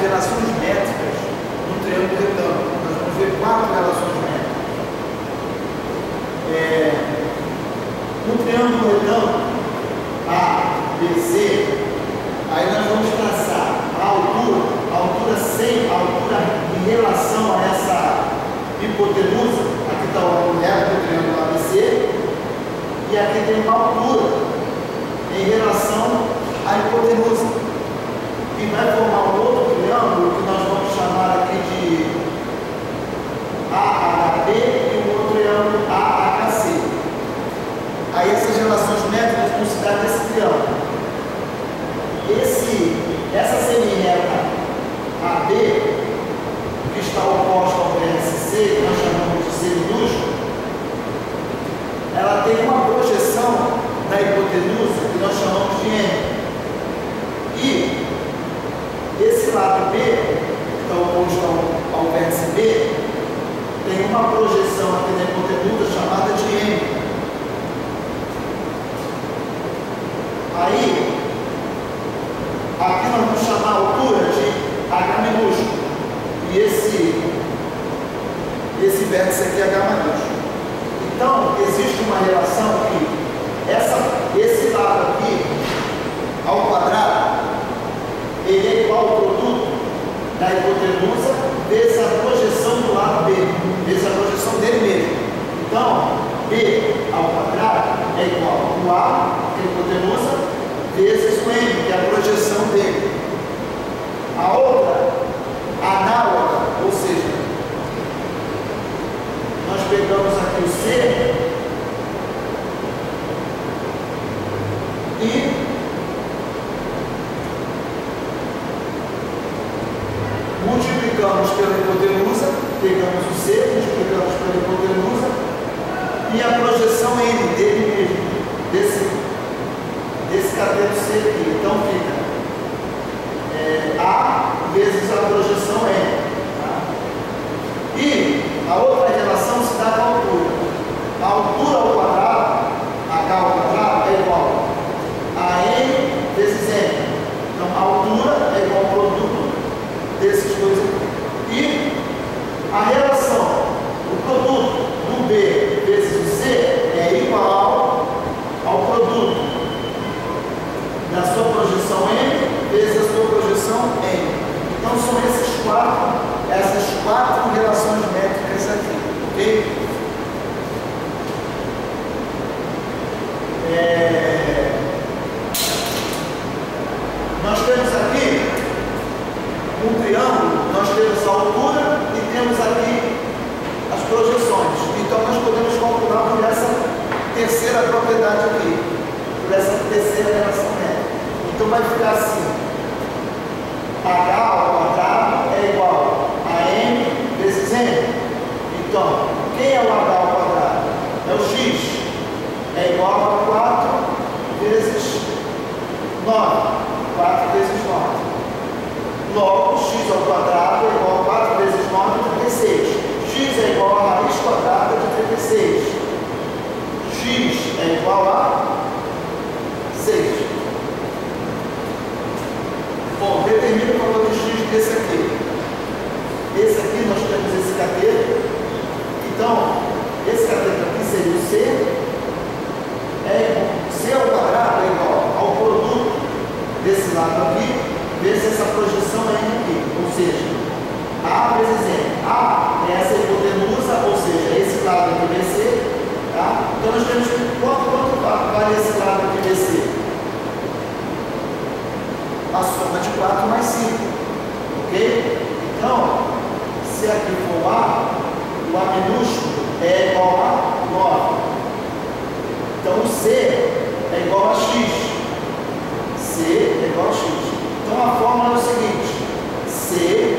relações métricas no triângulo retângulo. Nós vamos ver 4 relações métricas. No triângulo retângulo ABC, aí nós vamos traçar a altura sem, a altura em relação a essa hipotenusa. Aqui está o ângulo reto do triângulo ABC, e aqui tem uma altura em relação à hipotenusa, que vai formar um outro triângulo que nós vamos chamar aqui de AHB e um outro triângulo AHC. Aí essas relações métricas vão se dar nesse triângulo. Essa semirreta AB, que está oposta ao VSC, que nós chamamos de C minúsculo, ela tem uma projeção da hipotenusa que nós chamamos de M. E esse lado B, que está oposto ao vértice B, tem uma projeção aqui na hipotenusa chamada de M. Aí, aqui nós vamos chamar a altura de H minúsculo. E esse vértice aqui é H maiúsculo. Então, existe uma relação que esse lado aqui, ao quadrado, ele é igual ao produto da hipotenusa vezes a projeção do lado B, vezes a projeção dele mesmo. Então, B ao quadrado é igual ao A, que é a hipotenusa, vezes o M, que é a projeção dele. A outra, análoga, ou seja, nós pegamos aqui o C e multiplicamos pela hipotenusa, pegamos o C, multiplicamos pela hipotenusa e a projeção N dele mesmo, desse cateto C aqui. Então fica A vezes a projeção N. Tá? E a outra relação se dá com a altura. A altura ao quadrado, H ao quadrado, é igual a N vezes N. Então a altura é igual ao produto desses dois aqui. E a relação, o produto do B vezes o C é igual ao produto da sua projeção M vezes a sua projeção N. Então são essas quatro relações métricas aqui, ok? Nós temos aqui um triângulo, nós temos a altura e temos aqui as projeções. Então nós podemos calcular por essa terceira propriedade aqui, por essa terceira relação métrica. Então vai ficar assim: H ao quadrado é igual a M vezes N. Então, quem é o H ao quadrado? É o X. É igual a 4 vezes 9. 4 vezes 9. Logo, x ao quadrado é igual a 4 vezes 9, 36. X é igual a raiz quadrada de 36. X é igual a 6. Bom, determina o valor de x desse aqui. Esse aqui nós temos esse cateto. Então, esse cateto aqui seria o C. C ao quadrado é igual ao produto desse lado aqui, vezes essa projeção N aqui. Ou seja, A vezes N. A é essa hipotenusa, ou seja, esse lado aqui BC. Tá? Então, nós temos quanto vale esse lado aqui BC? A soma de 4 mais 5, ok? Então, se aqui for A, o A minúsculo é igual a 9. Então, o C é igual a X. C é igual a X. Então, a fórmula é o seguinte: C